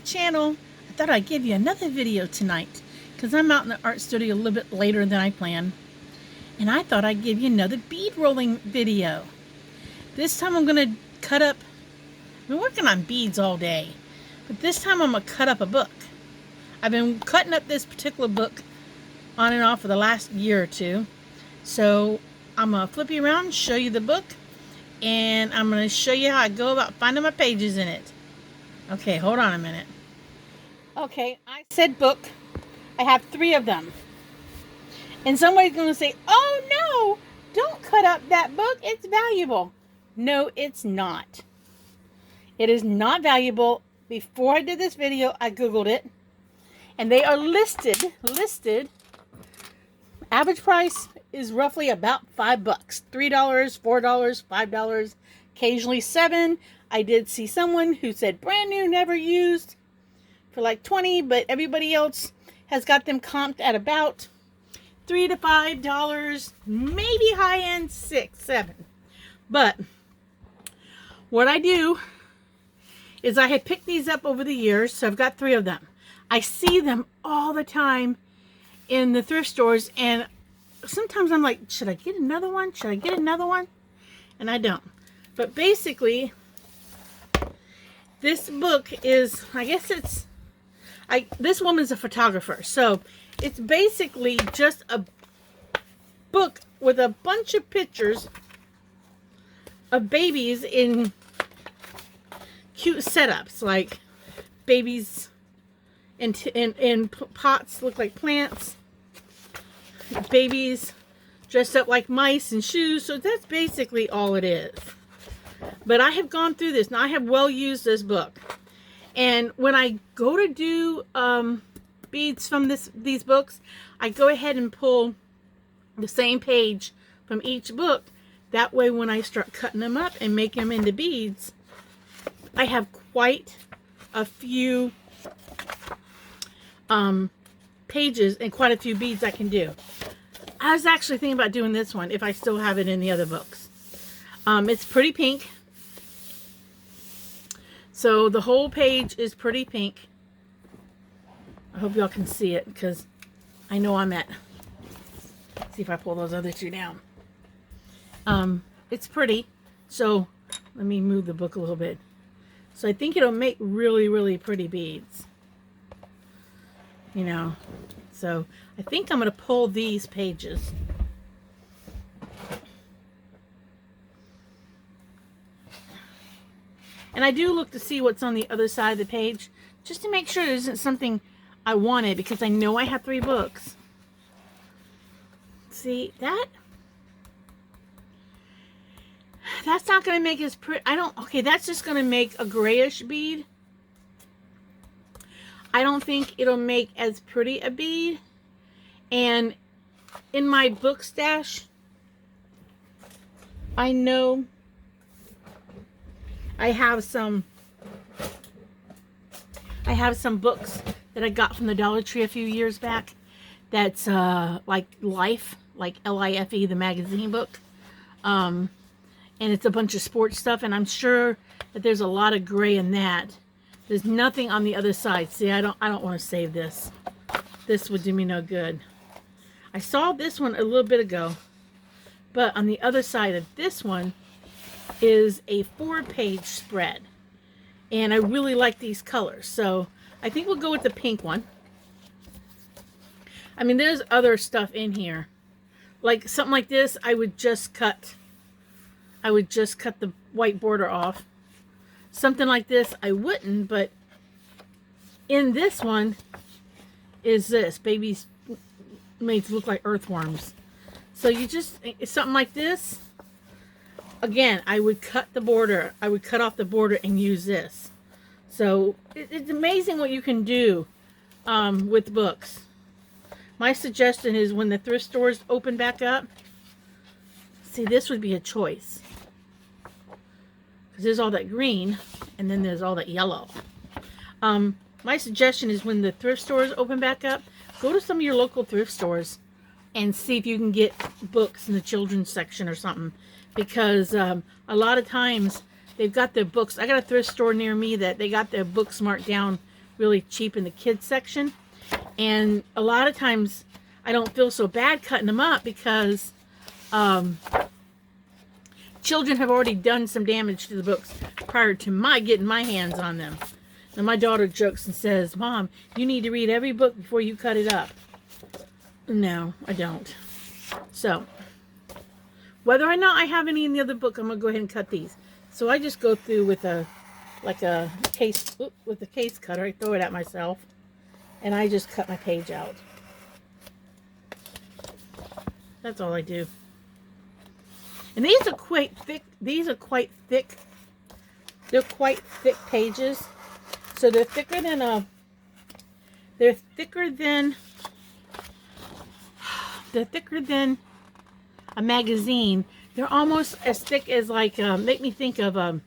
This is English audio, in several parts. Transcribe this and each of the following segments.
channel. I thought I'd give you another video tonight because I'm out in the art studio a little bit later than I planned, and I thought I'd give you another bead rolling video. This time I'm going to cut up, I've been working on beads all day, but this time I'm going to cut up a book. I've been cutting up this particular book on and off for the last year or two, so I'm going to flip you around and show you the book, and I'm going to show you how I go about finding my pages in it. Okay, hold on a minute. Okay, I said book. I have 3 of them. And somebody's going to say, oh no, don't cut up that book. It's valuable. No, it's not. It is not valuable. Before I did this video, I Googled it. And they are listed. Average price is roughly about $5. $3, $4, $5, occasionally $7. I did see someone who said brand new, never used for like $20, but everybody else has got them comped at about $3 to $5, maybe high end $6, $7. But what I do is I had picked these up over the years, so I've got 3 of them. I see them all the time in the thrift stores, and sometimes I'm like, should I get another one? Should I get another one? And I don't. But basically, this book is, I guess it's, this woman's a photographer, so it's basically just a book with a bunch of pictures of babies in cute setups, like babies in pots look like plants, babies dressed up like mice and shoes. So that's basically all it is. But I have gone through this, and I have well used this book. And when I go to do beads from these books, I go ahead and pull the same page from each book. That way, when I start cutting them up and making them into beads, I have quite a few pages and quite a few beads I can do. I was actually thinking about doing this one if I still have it in the other books. It's pretty pink. So the whole page is pretty pink. I hope y'all can see it because I know I'm at. Let's see if I pull those other 2 down. It's pretty. So let me move the book a little bit. So I think it'll make really, really pretty beads. You know. So I think I'm going to pull these pages. And I do look to see what's on the other side of the page, just to make sure there isn't something I wanted, because I know I have 3 books. See, that's not going to make as pretty. Okay, that's just going to make a grayish bead. I don't think it'll make as pretty a bead. And in my book stash, I know I have some books that I got from the Dollar Tree a few years back. That's like Life, like L-I-F-E, the magazine book. And it's a bunch of sports stuff, and I'm sure that there's a lot of gray in that. There's nothing on the other side. See, I don't want to save this. This would do me no good. I saw this one a little bit ago, but on the other side of this one is a 4-page spread, and I really like these colors, so I think we'll go with the pink one. I mean, there's other stuff in here, like something like this. I would just cut the white border off. Something like this I wouldn't, but in this one is this babies made to look like earthworms. So you just, something like this. Again, I would cut the border. I would cut off the border and use this. So it's amazing what you can do with books. My suggestion is when the thrift stores open back up, see, this would be a choice. Because there's all that green, and then there's all that yellow. My suggestion is when the thrift stores open back up, go to some of your local thrift stores and see if you can get books in the children's section or something. Because a lot of times they've got their books. I got a thrift store near me that they got their books marked down really cheap in the kids section. And a lot of times I don't feel so bad cutting them up because children have already done some damage to the books prior to my getting my hands on them. And my daughter jokes and says, Mom, you need to read every book before you cut it up. No, I don't. So, whether or not I have any in the other book, I'm going to go ahead and cut these. So I just go through with a case, with a case cutter. I throw it at myself. And I just cut my page out. That's all I do. And these are quite thick. These are quite thick. They're quite thick pages. So they're thicker than a magazine. They're almost as thick as like make me think of oh,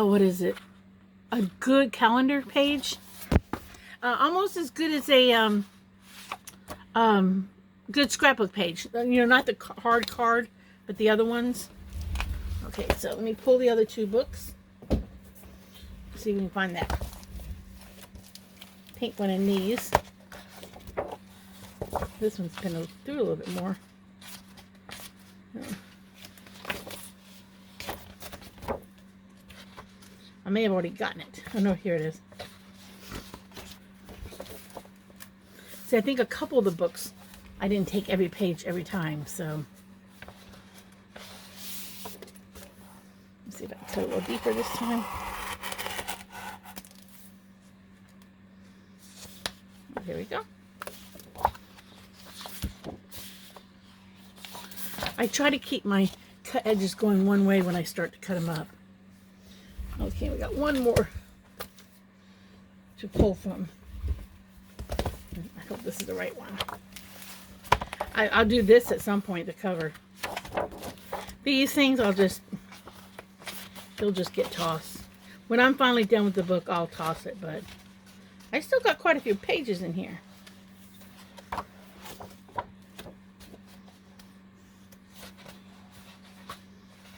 what is it? A good calendar page. Almost as good as a good scrapbook page. You know, not the hard card, but the other ones. Okay, so let me pull the other two books. See if we can find that pink one in these. This one's pinned through a little bit more. I may have already gotten it. Oh no, here it is. See, I think a couple of the books, I didn't take every page every time, so. Let's see if I can cut a little deeper this time. Here we go. I try to keep my cut edges going one way when I start to cut them up. Okay, we got one more to pull from. I hope this is the right one. I'll do this at some point, the cover. These things they'll just get tossed. When I'm finally done with the book, I'll toss it, but I still got quite a few pages in here.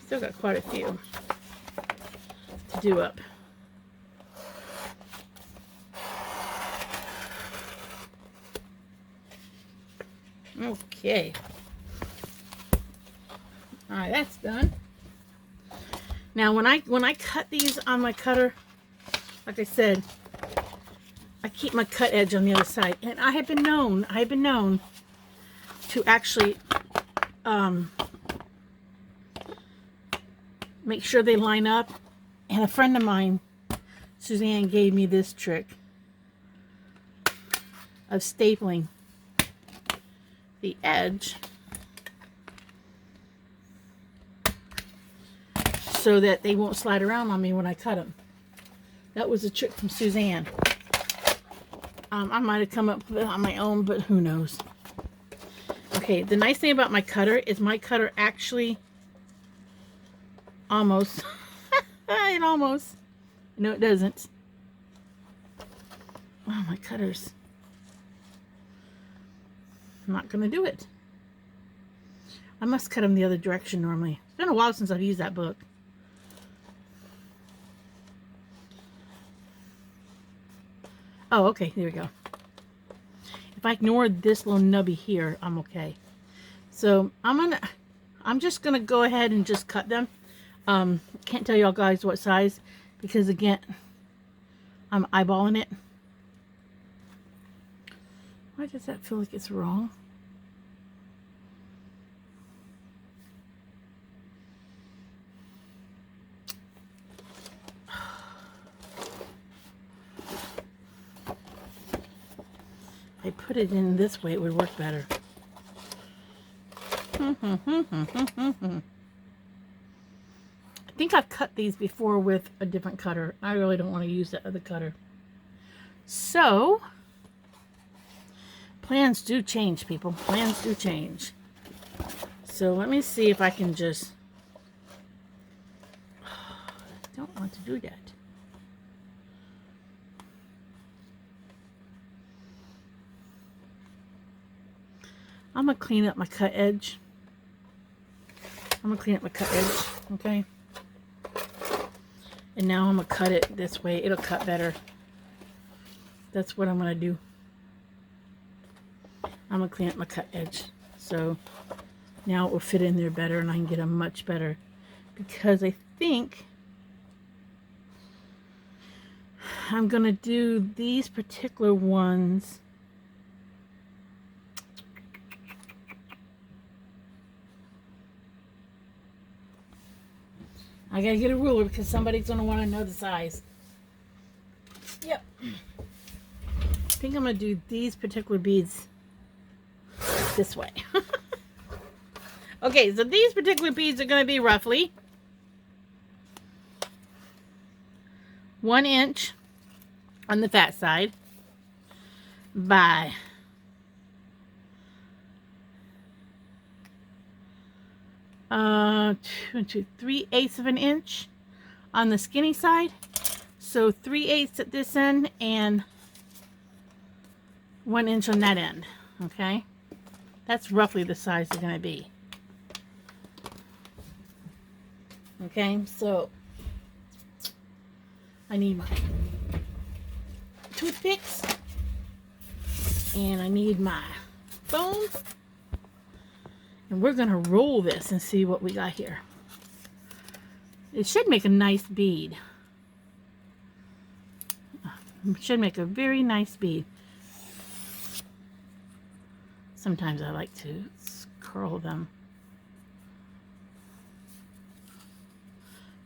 Still got quite a few to do up. Okay. All right, that's done. Now, when I cut these on my cutter, like I said, I keep my cut edge on the other side, and I have been known to actually make sure they line up. And a friend of mine, Suzanne, gave me this trick of stapling the edge so that they won't slide around on me when I cut them. That was a trick from Suzanne. I might have come up with it on my own, but who knows. Okay, the nice thing about my cutter is my cutter actually almost, it almost, no it doesn't. Wow, my cutter's not going to do it. I must cut them the other direction normally. It's been a while since I've used that book. Oh, okay, there we go. If I ignore this little nubby here, I'm okay. So I'm just gonna go ahead and just cut them. Can't tell y'all guys what size because again, I'm eyeballing it. Why does that feel like it's wrong? If I put it in this way, it would work better. I think I've cut these before with a different cutter. I really don't want to use that other cutter. So, plans do change, people. Plans do change. So let me see if I can just... I don't want to do that. I'm going to clean up my cut edge. Okay? And now I'm going to cut it this way. It'll cut better. That's what I'm going to do. I'm going to clean up my cut edge. So now it will fit in there better and I can get a much better. Because I think I'm going to do these particular ones. I gotta get a ruler because somebody's gonna want to know the size. Yep. I think I'm gonna do these particular beads this way. Okay, so these particular beads are gonna be roughly 1 inch on the fat side by 3/8 of an inch on the skinny side. So 3/8 at this end and 1 inch on that end. Okay, that's roughly the size they're going to be. Okay, so I need my toothpicks and I need my foam. And we're going to roll this and see what we got here. It should make a nice bead. It should make a very nice bead. Sometimes I like to curl them.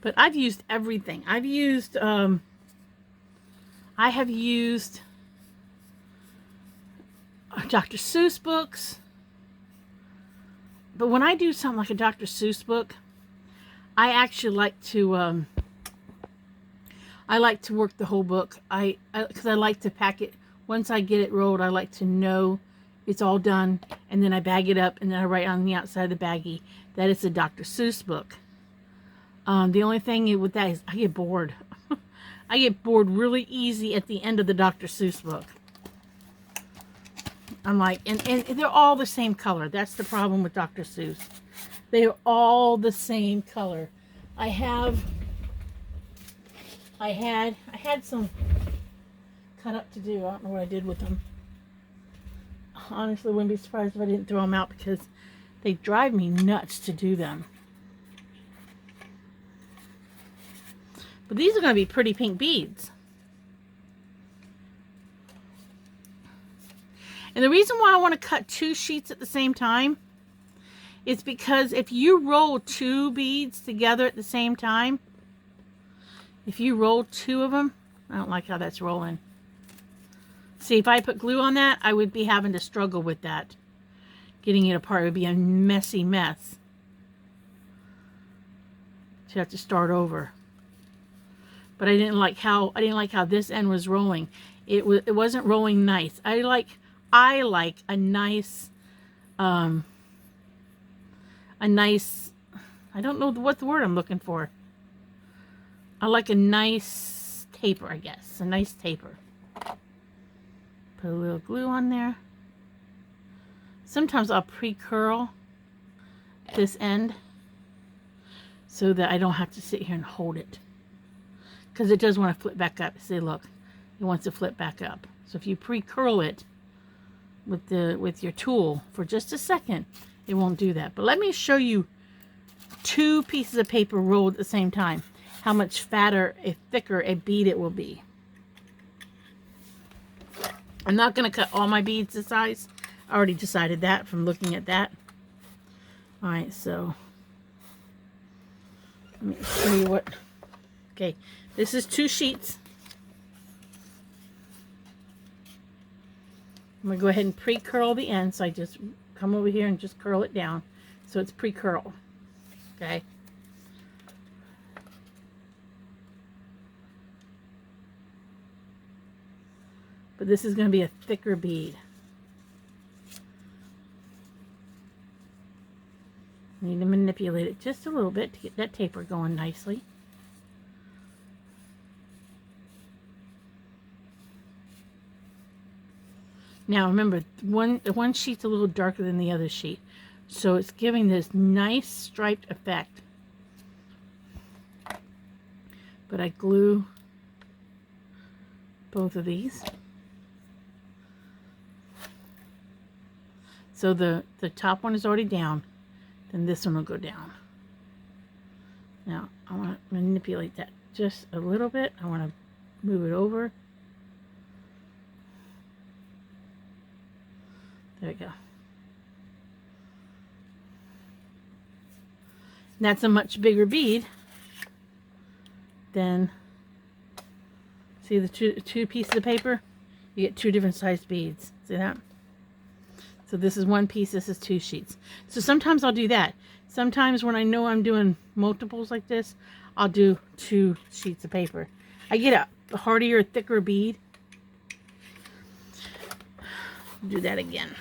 But I've used everything. I have used Dr. Seuss books. But when I do something like a Dr. Seuss book, I actually like to work the whole book. Because I like to pack it. Once I get it rolled, I like to know it's all done, and then I bag it up, and then I write on the outside of the baggie that it's a Dr. Seuss book. The only thing with that is I get bored. I get bored really easy at the end of the Dr. Seuss book. I'm like, and they're all the same color. That's the problem with Dr. Seuss. They are all the same color. I had some cut up to do. I don't know what I did with them. Honestly, wouldn't be surprised if I didn't throw them out because they drive me nuts to do them. But these are going to be pretty pink beads. And the reason why I want to cut 2 sheets at the same time is because if you roll 2 beads together at the same time, if you roll 2 of them, I don't like how that's rolling. See, if I put glue on that, I would be having to struggle with that. Getting it apart would be a messy mess. So you have to start over. But I didn't like how this end was rolling. It wasn't rolling nice. I like a nice, I don't know what the word I'm looking for. I like a nice taper, I guess. A nice taper. Put a little glue on there. Sometimes I'll pre-curl this end so that I don't have to sit here and hold it. Because it does want to flip back up. See, look. It wants to flip back up. So if you pre-curl it with your tool for just a second, it won't do that. But let me show you 2 pieces of paper rolled at the same time. How much fatter, thicker a bead it will be. I'm not going to cut all my beads this size. I already decided that from looking at that. Alright, so let me show you what. Okay, this is 2 sheets. I'm going to go ahead and pre-curl the end. So I just come over here and just curl it down. So it's pre-curl. Okay. But this is going to be a thicker bead. I need to manipulate it just a little bit to get that taper going nicely. Now remember, one sheet's a little darker than the other sheet. So it's giving this nice striped effect. but I glue both of these. So the top one is already down, then this one will go down. Now I want to manipulate that just a little bit. I want to move it over. There we go. And that's a much bigger bead than, see the two pieces of paper? You get two different sized beads. See that? So this is one piece, this is two sheets. So sometimes I'll do that. Sometimes when I know I'm doing multiples like this, I'll do 2 sheets of paper. I get a hardier, thicker bead. Do that again.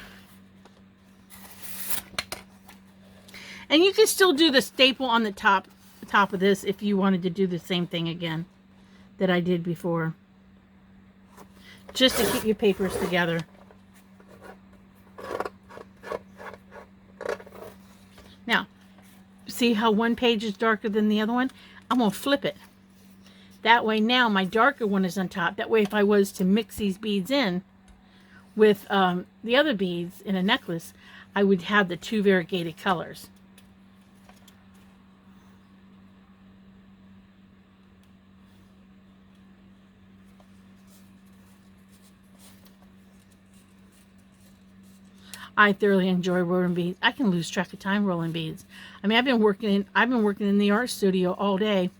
And you can still do the staple on the top of this if you wanted to do the same thing again that I did before. Just to keep your papers together. Now, see how one page is darker than the other one? I'm going to flip it. That way now my darker one is on top. That way if I was to mix these beads in with the other beads in a necklace, I would have the 2 variegated colors. I thoroughly enjoy rolling beads. I can lose track of time rolling beads. I mean, I've been working in the art studio all day,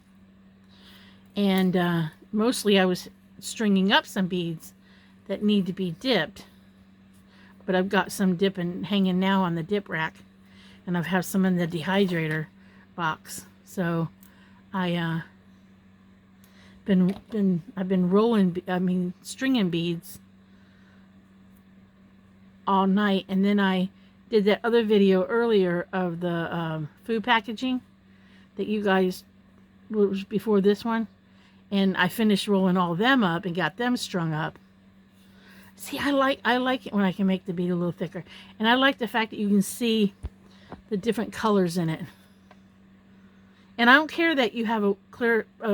and mostly I was stringing up some beads that need to be dipped. But I've got some hanging now on the dip rack, and I've have some in the dehydrator box. So I've been stringing beads all night. And then I did that other video earlier of the food packaging that you guys, was before this one, and I finished rolling all of them up and got them strung up. See, I like it when I can make the bead a little thicker, and I like the fact that you can see the different colors in it. And I don't care that you have a clear you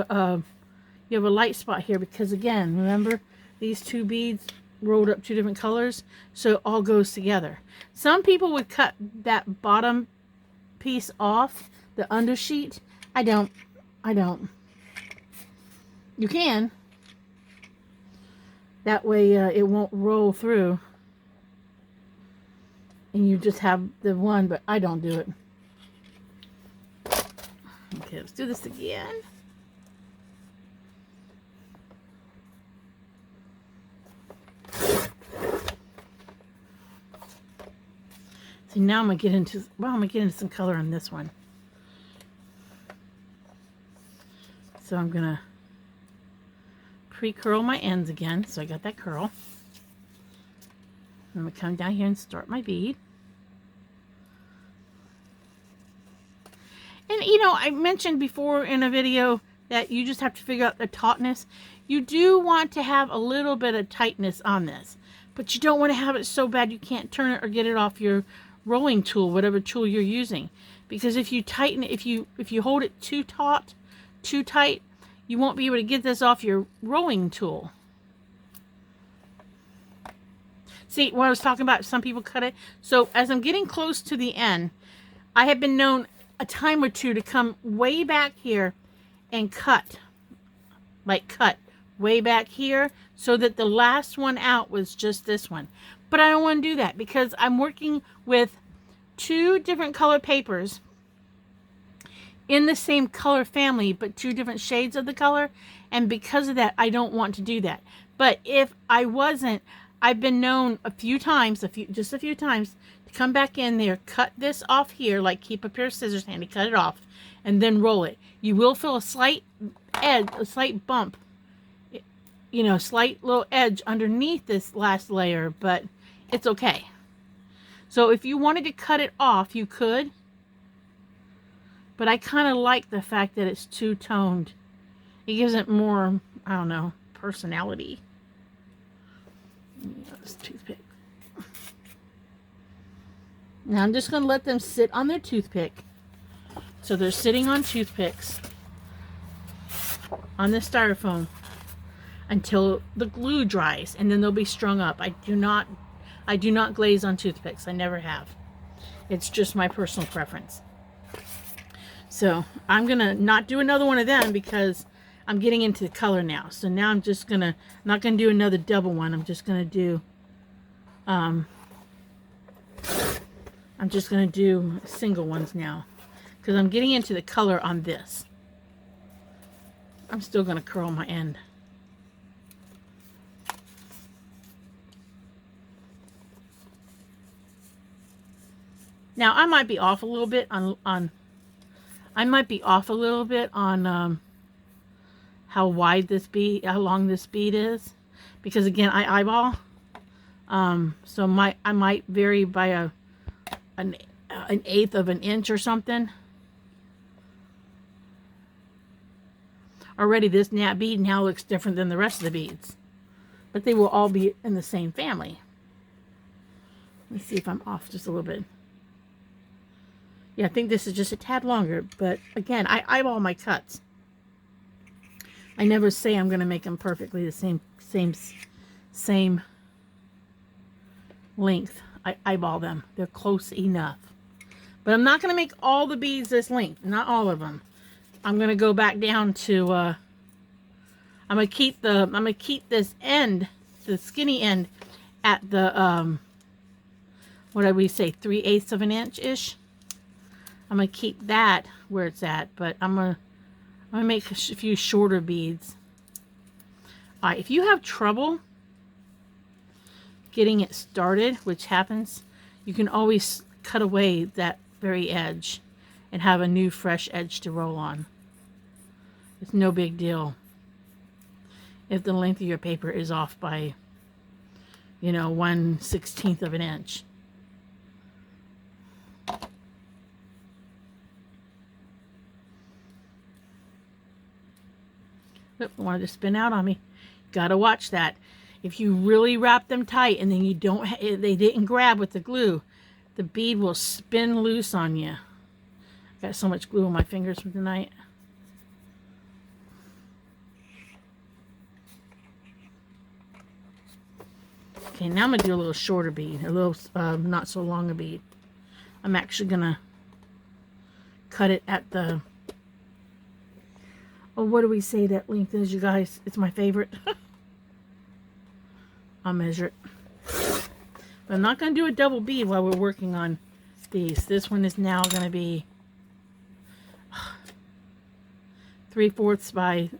have a light spot here, because again, remember these 2 beads rolled up 2 different colors, so it all goes together. Some people would cut that bottom piece off, the undersheet. I don't. You can. That way it won't roll through, and you just have the one, but I don't do it. Okay, let's do this again. See, now I'm gonna get into some color on this one. So I'm gonna pre-curl my ends again. So I got that curl. I'm gonna come down here and start my bead. And you know, I mentioned before in a video that you just have to figure out the tautness. You do want to have a little bit of tightness on this, but you don't want to have it so bad you can't turn it or get it off your rolling tool, whatever tool you're using. Because if you tighten it, if you hold it too tight, you won't be able to get this off your rolling tool. See what I was talking about? Some people cut it. So as I'm getting close to the end, I have been known a time or two to come way back here and cut way back here, so that the last one out was just this one. But I don't want to do that, because I'm working with 2 different color papers in the same color family, but 2 different shades of the color. And because of that, I don't want to do that. But if I wasn't, I've been known just a few times to come back in there, cut this off here, like keep a pair of scissors handy, cut it off, and then roll it. You will feel a slight edge, a slight bump, you know, slight little edge underneath this last layer, but it's okay. So if you wanted to cut it off, you could. But I kind of like the fact that it's two-toned. It gives it more, I don't know, personality. This toothpick. Now I'm just going to let them sit on their toothpick. So they're sitting on toothpicks. on this styrofoam until the glue dries, and then they'll be strung up. I do not glaze on toothpicks. I never have. It's just my personal preference. So I'm gonna not do another one of them because I'm getting into the color now. So now I'm not gonna do another double one. I'm just gonna do single ones now because I'm getting into the color on this. I'm still gonna curl my end. Now I might be off a little bit on how wide this bead, how long this bead is, because again I eyeball. So I might vary by an eighth of an inch or something. Already this bead now looks different than the rest of the beads, but they will all be in the same family. Let's see if I'm off just a little bit. Yeah, I think this is just a tad longer, but again, I eyeball my cuts. I never say I'm going to make them perfectly the same length. I eyeball them. They're close enough. But I'm not going to make all the beads this length. Not all of them. I'm going to go back down to I'm going to keep this end, the skinny end at the what did we say, 3/8 of an inch ish. I'm going to keep that where it's at, but I'm going to make a few shorter beads. All right, if you have trouble getting it started, which happens, you can always cut away that very edge and have a new fresh edge to roll on. It's no big deal if the length of your paper is off by, 1/16 of an inch. Oop, I wanted to spin out on me. Gotta watch that. If you really wrap them tight and then they didn't grab with the glue, the bead will spin loose on you. Got so much glue on my fingers from tonight. Okay, now I'm gonna do a little shorter bead, a little not so long a bead. I'm actually gonna cut it at the, oh, what do we say that length is, you guys? It's my favorite. I'll measure it. But I'm not going to do a double bead while we're working on these. This one is now going to be 3/4 by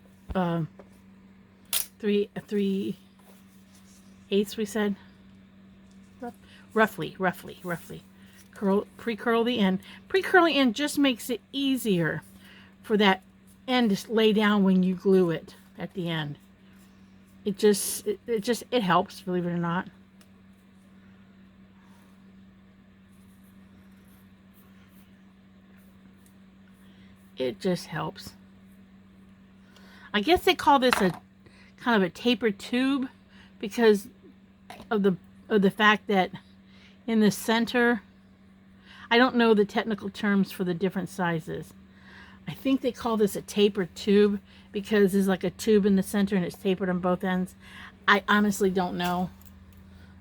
3/8, we said. Roughly. Pre-curl the end. Pre-curling end just makes it easier for that end to lay down when you glue it at the end. It helps, believe it or not. It just helps. I guess they call this a kind of a tapered tube because of the fact that in the center, I don't know the technical terms for the different sizes. I think they call this a tapered tube because there's like a tube in the center and it's tapered on both ends. I honestly don't know.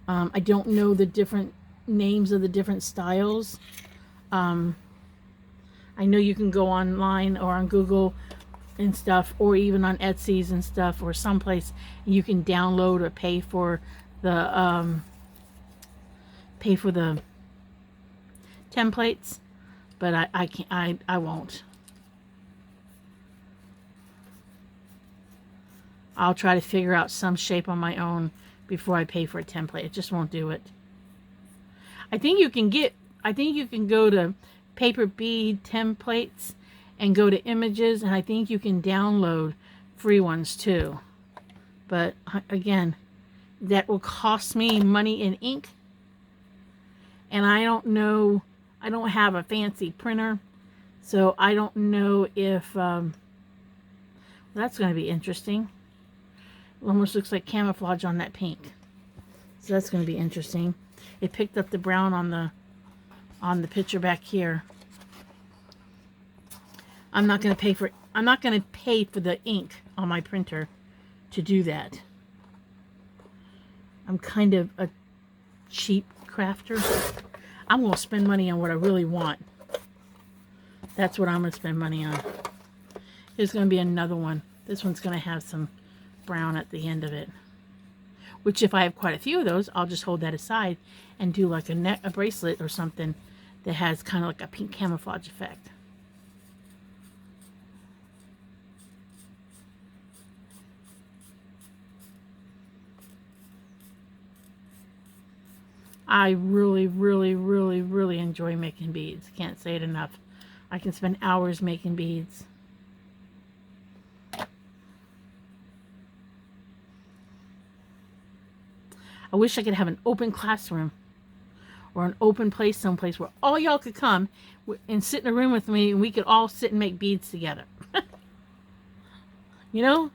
I don't know the different names of the different styles. I know you can go online or on Google and stuff, or even on Etsy's and stuff, or someplace you can download or pay for the templates, but I can't. I won't. I'll try to figure out some shape on my own before I pay for a template. It just won't do it. I think you can go to paper bead templates and go to images, and I think you can download free ones too. But again, that will cost me money in ink, and I don't know. I don't have a fancy printer, so I don't know if well, that's going to be interesting. It almost looks like camouflage on that pink, so that's going to be interesting. It picked up the brown on the picture back here. I'm not going to pay for the ink on my printer to do that. I'm kind of a cheap crafter. I'm going to spend money on what I really want. That's what I'm going to spend money on. There's going to be another one. This one's going to have some brown at the end of it. Which, if I have quite a few of those, I'll just hold that aside and do like a bracelet or something that has kind of like a pink camouflage effect. I really, really, really, really enjoy making beads. Can't say it enough. I can spend hours making beads. I wish I could have an open classroom or an open place someplace where all y'all could come and sit in a room with me and we could all sit and make beads together. You know?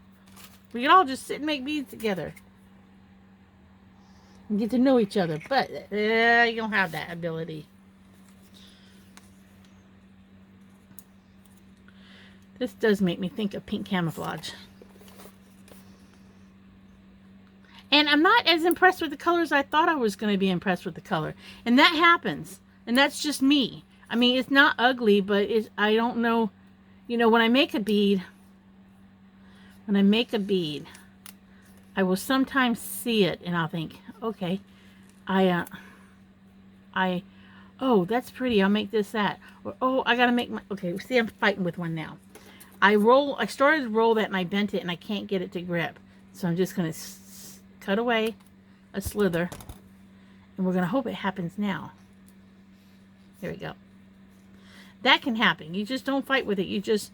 We could all just sit and make beads together. And get to know each other. But you don't have that ability. This does make me think of pink camouflage. And I'm not as impressed with the color as I thought I was going to be impressed with the color. And that happens. And that's just me. I mean, it's not ugly, but I don't know. You know, when I make a bead, I will sometimes see it and I'll think, okay, oh, that's pretty. I'll make this that. Or, oh, I got to make my, okay, see, I'm fighting with one now. I started to roll that and I bent it and I can't get it to grip. So I'm just going to cut away a slither and we're going to hope it happens now. There we go. That can happen. You just don't fight with it. You just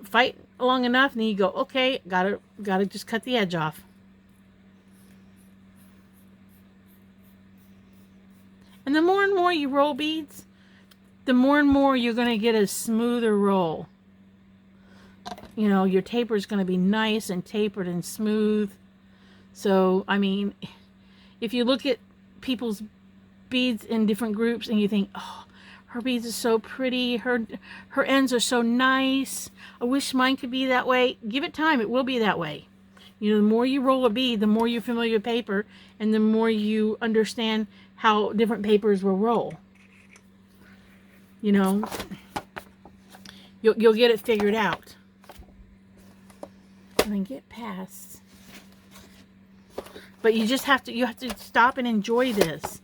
fight long enough and then you go, okay, gotta just cut the edge off. And the more and more you roll beads, the more and more you're going to get a smoother roll. You know, your taper is going to be nice and tapered and smooth. So, I mean, if you look at people's beads in different groups and you think, oh, her beads are so pretty, her ends are so nice, I wish mine could be that way. Give it time, it will be that way. You know, the more you roll a bead, the more you're familiar with paper, and the more you understand how different papers will roll. You know, you'll get it figured out. And then get past. But you just have to stop and enjoy this.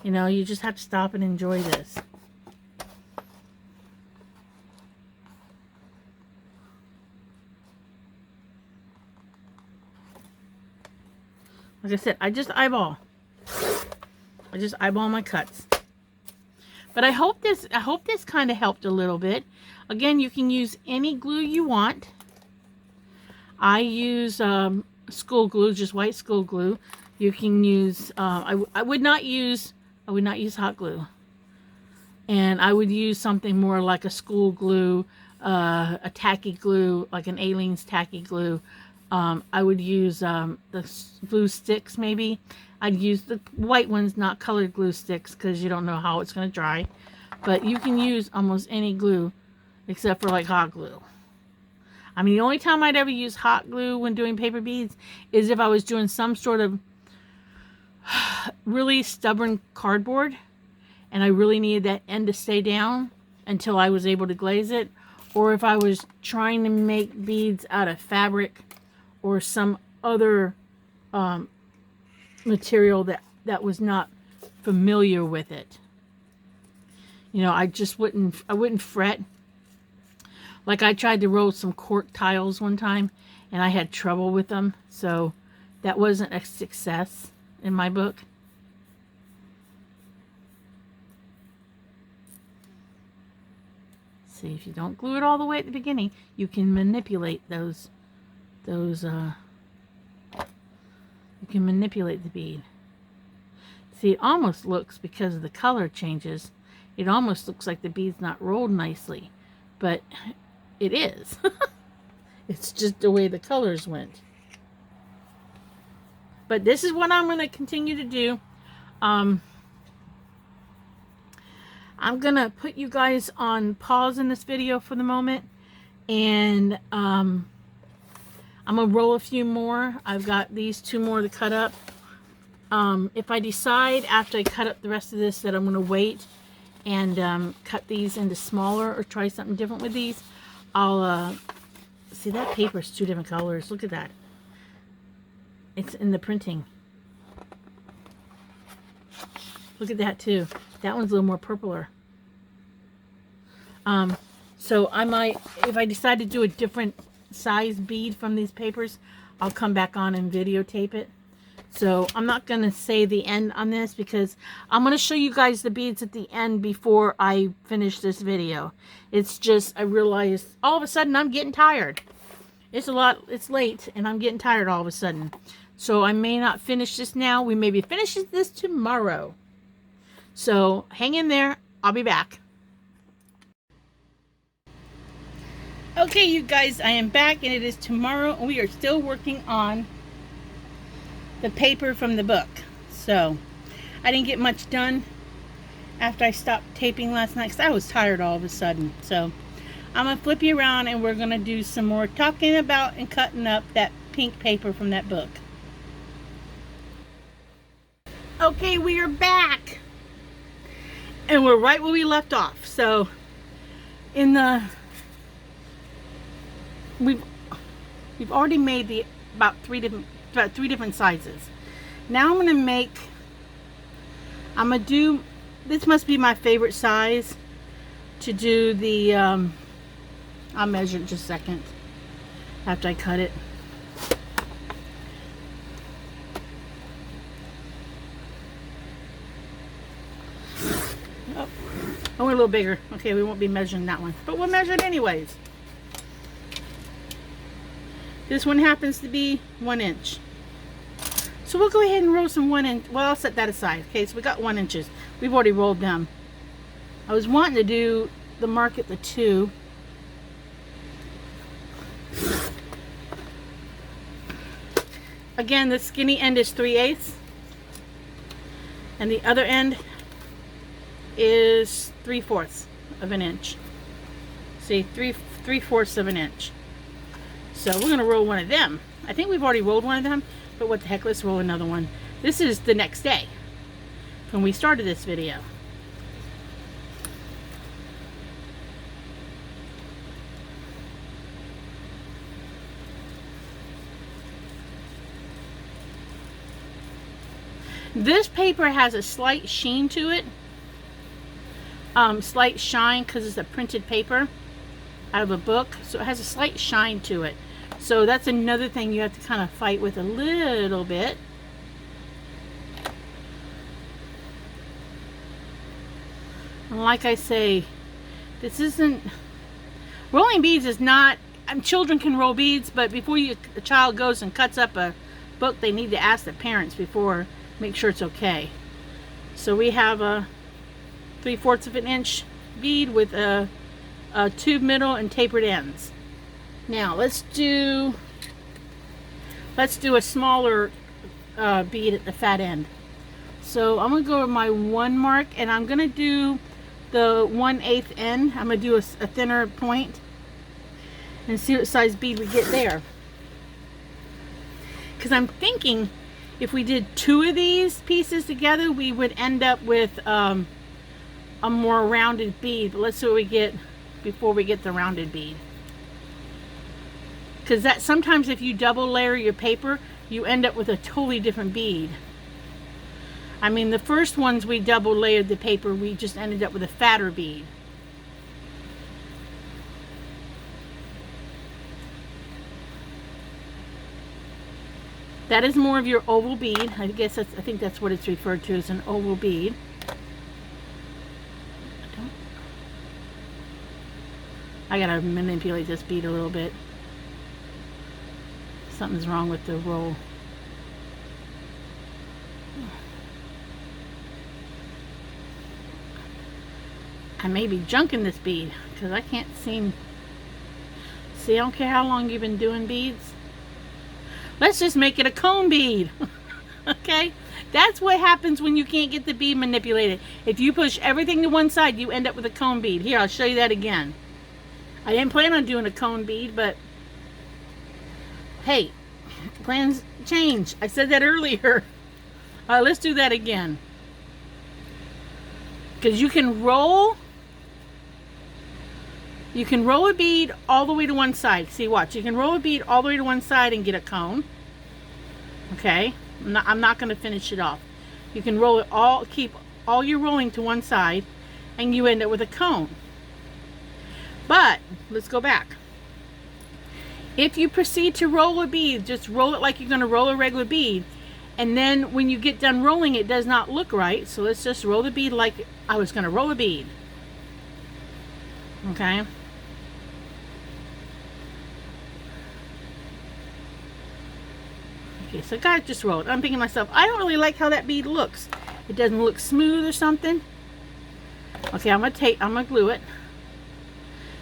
You know, you just have to stop and enjoy this. Like I said, I just eyeball my cuts. But I hope this kind of helped a little bit. Again, you can use any glue you want. I use school glue, just white school glue. You can use I would not use hot glue. And I would use something more like a school glue, a tacky glue, like an Aleene's tacky glue. I would use the glue sticks maybe. I'd use the white ones, not colored glue sticks, because you don't know how it's going to dry. But you can use almost any glue except for like hot glue. I mean, the only time I'd ever use hot glue when doing paper beads is if I was doing some sort of really stubborn cardboard and I really needed that end to stay down until I was able to glaze it, or if I was trying to make beads out of fabric or some other material that was not familiar with it. You know, I wouldn't fret. Like I tried to roll some cork tiles one time and I had trouble with them, so that wasn't a success in my book. See, if you don't glue it all the way at the beginning, you can manipulate you can manipulate the bead. See, it almost looks, because of the color changes, it almost looks like the bead's not rolled nicely, but it is. It's just the way the colors went. But this is what I'm going to continue to do. I'm going to put you guys on pause in this video for the moment. And I'm going to roll a few more. I've got these 2 more to cut up. If I decide after I cut up the rest of this that I'm going to wait and cut these into smaller or try something different with these, I'll see that paper is 2 different colors. Look at that. It's in the printing. Look at that too. That one's a little more purpler. So I might, if I decide to do a different size bead from these papers, I'll come back on and videotape it. So I'm not going to say the end on this because I'm going to show you guys the beads at the end before I finish this video. It's just, I realized all of a sudden I'm getting tired. It's late and I'm getting tired all of a sudden. So I may not finish this now. We maybe finish this tomorrow. So hang in there. I'll be back. Okay, you guys, I am back and it is tomorrow and we are still working on the paper from the book. So I didn't get much done after I stopped taping last night because I was tired all of a sudden. So I'm going to flip you around and we're going to do some more talking about and cutting up that pink paper from that book. Okay, we are back. And we're right where we left off. So in the we've already made about three different sizes. Now I'm gonna do, this must be my favorite size to do the I'll measure it just a second after I cut it. Oh, we're a little bigger. Okay, we won't be measuring that one, but we'll measure it anyways. This one happens to be 1 inch. So we'll go ahead and roll some 1 inch. Well, I'll set that aside. Okay, so we got 1 inches. We've already rolled them. I was wanting to do the mark at the 2. Again, the skinny end is 3/8. And the other end is 3/4 of an inch. See, 3/4 of an inch. So we're going to roll one of them. I think we've already rolled one of them, but what the heck, let's roll another one. This is the next day when we started this video. This paper has a slight sheen to it. Slight shine because it's a printed paper out of a book. So it has a slight shine to it. So that's another thing you have to kind of fight with a little bit. And like I say, this isn't, rolling beads is not, children can roll beads, but before a child goes and cuts up a book, they need to ask the parents before, make sure it's okay. So we have a 3/4 of an inch bead with a tube middle and tapered ends. Now let's do a smaller bead at the fat end. So I'm gonna go with my 1 mark and I'm gonna do the 1/8 end. I'm gonna do a thinner point and see what size bead we get there. Because I'm thinking if we did 2 of these pieces together, we would end up with a more rounded bead. But let's see what we get before we get the rounded bead. Because that sometimes if you double layer your paper, you end up with a totally different bead. I mean, the first ones we double layered the paper, we just ended up with a fatter bead. That is more of your oval bead. I think that's what it's referred to as, an oval bead. I gotta manipulate this bead a little bit. Something's wrong with the roll. I may be junking this bead because I can't seem. See, I don't care how long you've been doing beads. Let's just make it a cone bead. Okay? That's what happens when you can't get the bead manipulated. If you push everything to one side, you end up with a cone bead. Here, I'll show you that again. I didn't plan on doing a cone bead, but Hey, plans change. I said that earlier. Let's do that again. Because you can roll a bead all the way to one side. See, watch. You can roll a bead all the way to one side and get a cone. Okay? I'm not going to finish it off. You can roll it all, keep all your rolling to one side, and you end up with a cone. But, let's go back. If you proceed to roll a bead, just roll it like you're going to roll a regular bead. And then when you get done rolling, it does not look right. So let's just roll the bead like I was going to roll a bead. Okay? Okay, so I got it just rolled. I'm thinking to myself, I don't really like how that bead looks. It doesn't look smooth or something. Okay, I'm gonna glue it.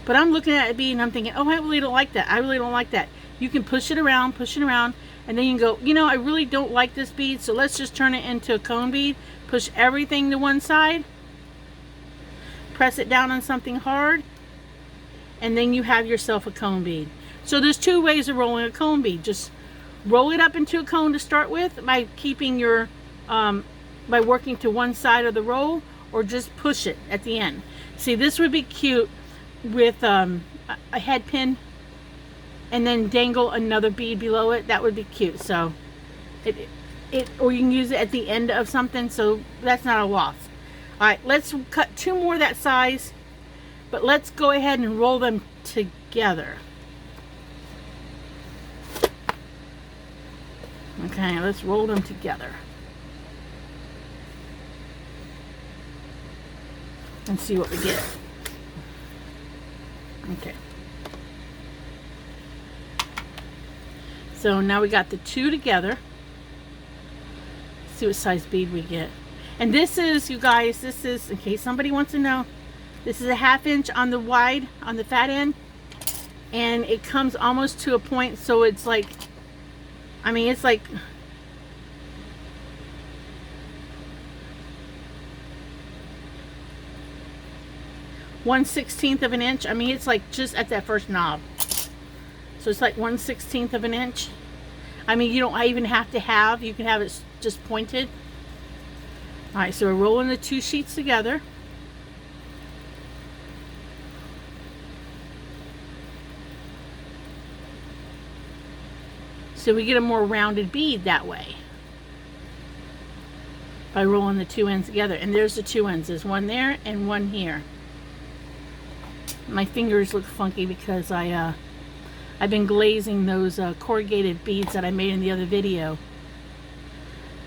But I'm looking at a bead and I'm thinking, oh, I really don't like that. I really don't like that. You can push it around, and then you can go, you know, I really don't like this bead, so let's just turn it into a cone bead. Push everything to one side. Press it down on something hard. And then you have yourself a cone bead. So there's two ways of rolling a cone bead. Just roll it up into a cone to start with by keeping your, by working to one side of the roll, or just push it at the end. See, this would be cute with a head pin and then dangle another bead below it. That would be cute. So or you can use it at the end of something, so that's not a loss. All right, let's cut two more that size, but let's go ahead and roll them together. Okay, let's roll them together and see what we get. Okay. So now we got the two together. Let's see what size bead we get. And this is, you guys, this is, in case somebody wants to know, this is a 1/2 inch on the wide, on the fat end. And it comes almost to a point, so it's like, I mean, it's like, (1/16 of an inch. I mean, it's like just at that first knob. So it's like 1/16 of an inch. I mean, you don't even have to have, you can have it just pointed. All right, so we're rolling the two sheets together. So we get a more rounded bead that way by rolling the two ends together. And there's the two ends. There's one there and one here. My fingers look funky because I've been glazing those corrugated beads that I made in the other video,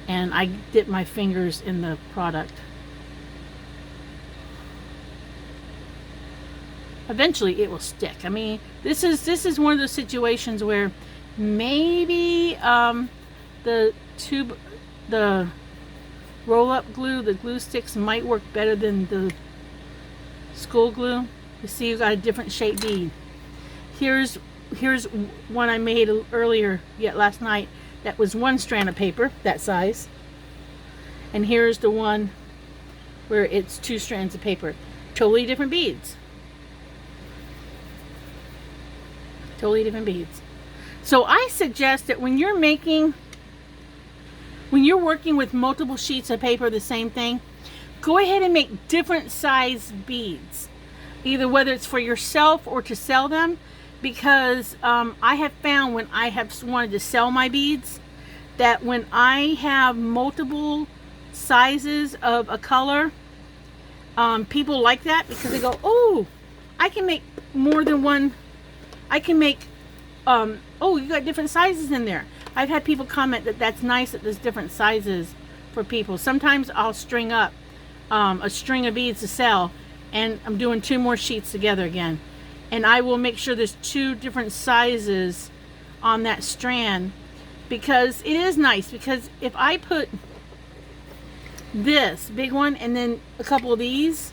and I dipped my fingers in the product. Eventually it will stick. I mean, this is one of those situations where maybe the roll-up glue, the glue sticks might work better than the school glue. You see, you got a different shape bead. Here's one I made earlier, last night, that was one strand of paper, that size. And here's the one where it's two strands of paper. Totally different beads. Totally different beads. So I suggest that when you're working with multiple sheets of paper, the same thing, go ahead and make different size beads. Either whether it's for yourself or to sell them, because I have found when I have wanted to sell my beads, that when I have multiple sizes of a color, people like that because they go, oh, I can make more than one. I can make, oh, you got different sizes in there. I've had people comment that that's nice that there's different sizes for people. Sometimes I'll string up a string of beads to sell, and I'm doing two more sheets together again. And I will make sure there's two different sizes on that strand, because it is nice, because if I put this big one and then a couple of these,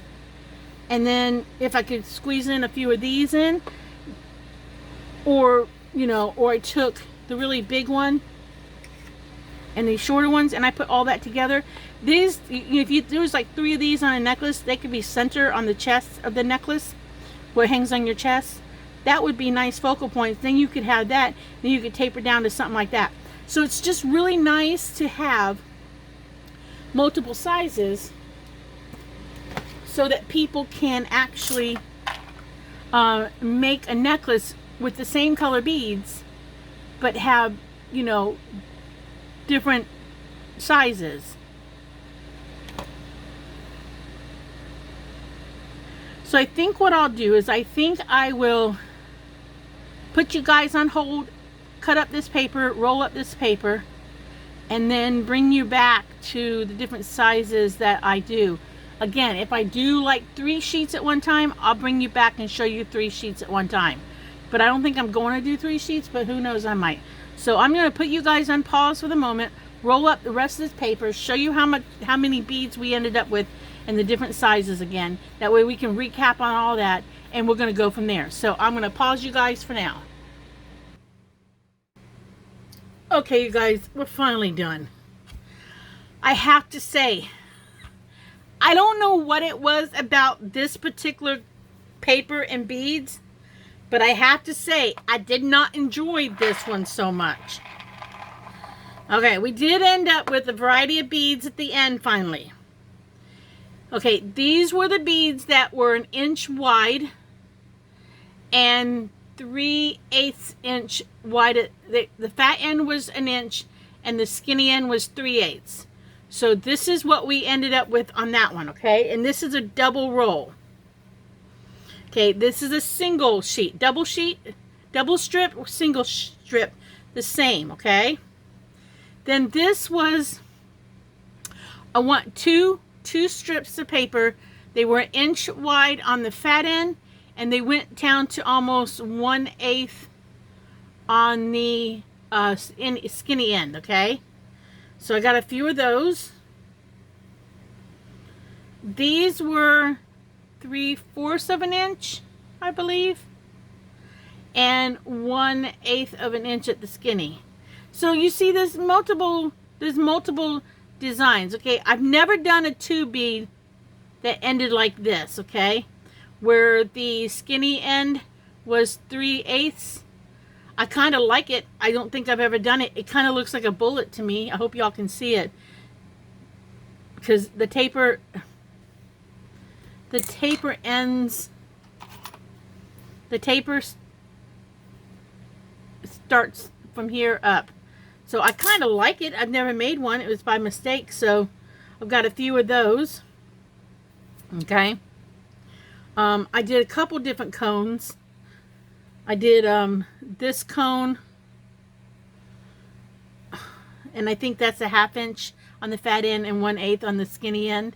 and then if I could squeeze in a few of these in, or, you know, or I took the really big one and these shorter ones and I put all that together, these, if there was like 3 of these on a necklace, they could be center on the chest of the necklace, where it hangs on your chest. that would be nice focal points. Then you could have that, then you could taper down to something like that. So it's just really nice to have multiple sizes so that people can actually make a necklace with the same color beads but have, you know, different sizes. So I think what I'll do is I think I will put you guys on hold, cut up this paper, roll up this paper, and then bring you back to the different sizes that I do. Again, if I do like 3 sheets at one time, I'll bring you back and show you 3 sheets at one time. But I don't think I'm going to do 3 sheets, but who knows, I might. So I'm going to put you guys on pause for the moment, roll up the rest of this paper, show you how many beads we ended up with and the different sizes again. That way we can recap on all that, and we're going to go from there. So I'm going to pause you guys for now. Okay, you guys, we're finally done. I have to say, I don't know what it was about this particular paper and beads, but I have to say, I did not enjoy this one so much. Okay, we did end up with a variety of beads at the end finally. Okay, these were the beads that were 1 inch wide and 3/8 inch wide. The fat end was 1 inch and the skinny end was 3/8. So this is what we ended up with on that one, okay? And this is a double roll. Okay, this is a single sheet, double strip, or single strip, the same, okay? Then this was, I want two strips of paper. They were 1 inch wide on the fat end, and they went down to almost 1/8 on the skinny end, okay? So I got a few of those. These were 3/4 of an inch, I believe, and 1/8 of an inch at the skinny. So you see there's multiple designs, okay? I've never done a 2 bead that ended like this, okay? Where the skinny end was 3/8. I kind of like it. I don't think I've ever done it. It kind of looks like a bullet to me. I hope y'all can see it. Because the taper ends, the taper starts from here up. So I kind of like it. I've never made one. It was by mistake. So I've got a few of those. Okay. I did a couple different cones. I did this cone, and I think that's a 1/2 inch on the fat end and 1/8 on the skinny end.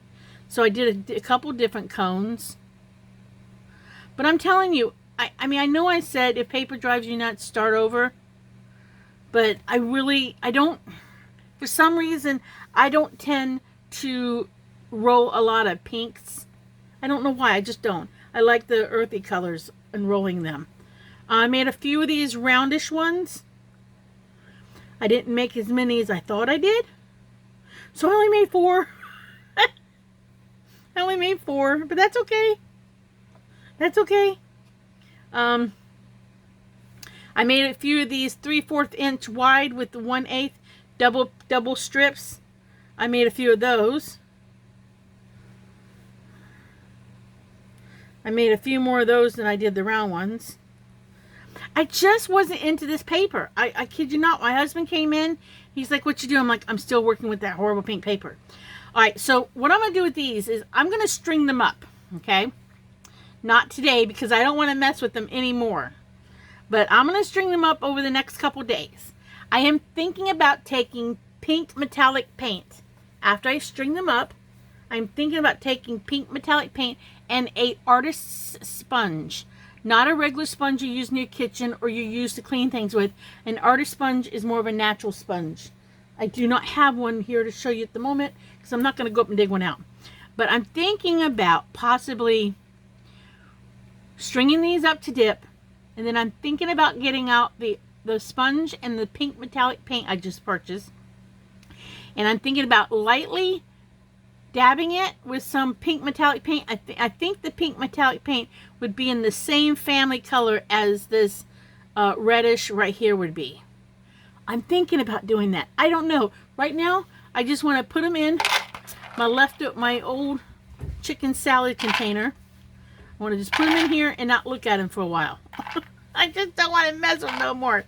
So I did a couple different cones. But I'm telling you, I mean, I know I said if paper drives you nuts, start over. But I don't, for some reason, I don't tend to roll a lot of pinks. I don't know why, I just don't. I like the earthy colors and rolling them. I made a few of these roundish ones. I didn't make as many as I thought I did. So I only made 4. I only made 4, but that's okay. That's okay. I made a few of these 3/4 inch wide with the 1/8 double strips. I made a few of those. I made a few more of those than I did the round ones. I just wasn't into this paper. I kid you not. My husband came in. He's like, "What you do?" I'm like, "I'm still working with that horrible pink paper." All right, so what I'm going to do with these is I'm going to string them up, okay? Not today because I don't want to mess with them anymore. But I'm going to string them up over the next couple days. I am thinking about taking pink metallic paint. After I string them up, I'm thinking about taking pink metallic paint and a artist's sponge. Not a regular sponge you use in your kitchen or you use to clean things with. An artist sponge is more of a natural sponge. I do not have one here to show you at the moment because I'm not going to go up and dig one out. But I'm thinking about possibly stringing these up to dip, and then I'm thinking about getting out the sponge and the pink metallic paint I just purchased. And I'm thinking about lightly dabbing it with some pink metallic paint. I think the pink metallic paint would be in the same family color as this reddish right here would be. I'm thinking about doing that. I don't know. Right now, I just want to put them in my old chicken salad container. I want to just put them in here and not look at them for a while. I just don't want to mess with them no more.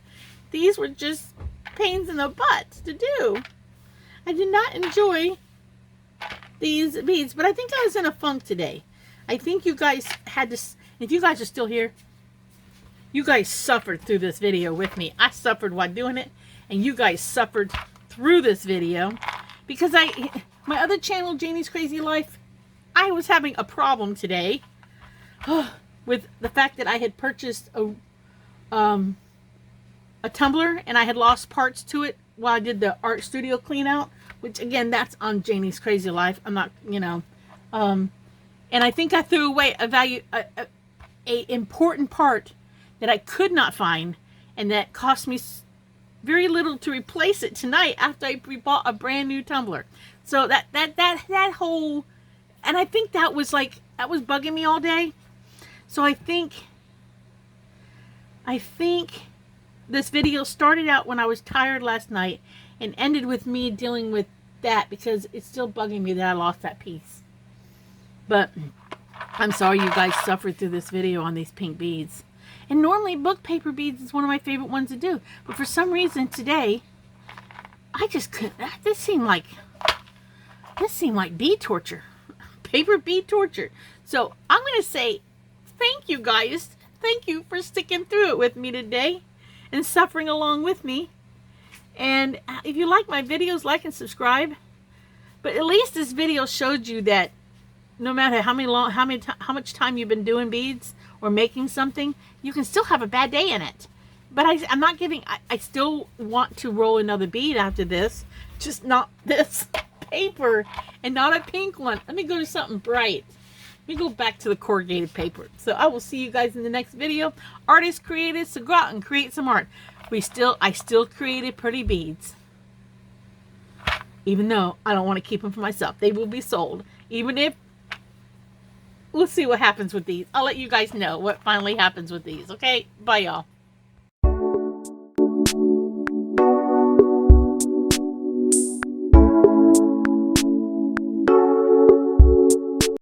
These were just pains in the butt to do. I did not enjoy these beads, but I think I was in a funk today. I think you guys had to, if you guys are still here, you guys suffered through this video with me. I suffered while doing it, and you guys suffered through this video because my other channel, Janie's Crazy Life, I was having a problem today with the fact that I had purchased a tumbler and I had lost parts to it while I did the art studio clean out, which again, that's on Janie's Crazy Life. I'm not, and I think I threw away a important part that I could not find, and that cost me very little to replace it tonight after I bought a brand new tumbler. So that whole, and I think that was bugging me all day. So I think this video started out when I was tired last night and ended with me dealing with that because it's still bugging me that I lost that piece. But I'm sorry you guys suffered through this video on these pink beads. And normally book paper beads is one of my favorite ones to do. But for some reason today, I just couldn't. This seemed like bead torture. Paper bead torture. So I'm going to say thank you guys. Thank you for sticking through it with me today and suffering along with me. And if you like my videos, like and subscribe. But at least this video showed you that no matter how much time you've been doing beads or making something, you can still have a bad day in it. But I'm not giving. I still want to roll another bead after this, just not this paper and not a pink one. Let me go to something bright. Let me go back to the corrugated paper. So I will see you guys in the next video. Artists created, so go out and create some art. I still created pretty beads. Even though I don't want to keep them for myself. They will be sold. Even if, we'll see what happens with these. I'll let you guys know what finally happens with these. Okay? Bye, y'all.